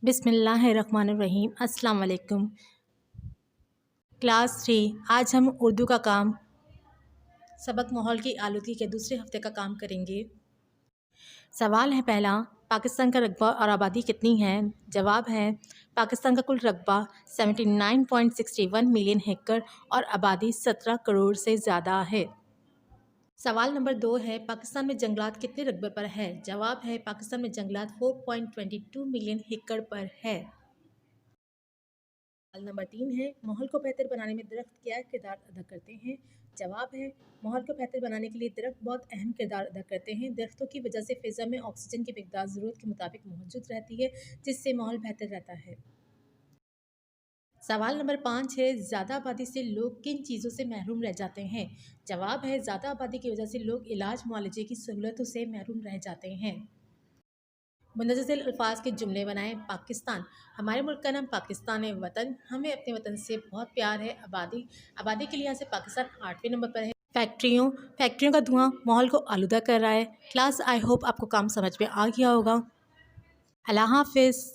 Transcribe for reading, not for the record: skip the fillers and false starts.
بسم اللہ الرحمن الرحیم۔ السلام علیکم۔ کلاس 3 آج ہم اردو کا کام سبق ماحول کی آلودگی کے دوسرے ہفتے کا کام کریں گے۔ سوال ہے پہلا، پاکستان کا رقبہ اور آبادی کتنی ہے؟ جواب ہے پاکستان کا کل رقبہ 79.61 ملین ہیکٹر اور آبادی 17 کروڑ سے زیادہ ہے۔ سوال نمبر 2 ہے، پاکستان میں جنگلات کتنے رقبے پر ہے؟ جواب ہے پاکستان میں جنگلات 4.22 ملین ہیکٹر پر ہے۔ سوال نمبر 3 ہے، ماحول کو بہتر بنانے میں درخت کیا کردار ادا کرتے ہیں؟ جواب ہے ماحول کو بہتر بنانے کے لیے درخت بہت اہم کردار ادا کرتے ہیں۔ درختوں کی وجہ سے فضا میں آکسیجن کی مقدار ضرورت کے مطابق موجود رہتی ہے، جس سے ماحول بہتر رہتا ہے۔ سوال نمبر 5 ہے، زیادہ آبادی سے لوگ کن چیزوں سے محروم رہ جاتے ہیں؟ جواب ہے زیادہ آبادی کی وجہ سے لوگ علاج معالجے کی سہولتوں سے محروم رہ جاتے ہیں۔ مندرجہ ذیل الفاظ کے جملے بنائیں۔ پاکستان، ہمارے ملک کا نام پاکستان ہے۔ وطن، ہمیں اپنے وطن سے بہت پیار ہے۔ آبادی کے لحاظ سے پاکستان 8ویں نمبر پر ہے۔ فیکٹریوں کا دھواں ماحول کو آلودہ کر رہا ہے۔ کلاس آئی ہوپ آپ کو کام سمجھ میں آ گیا ہوگا۔ اللہ حافظ۔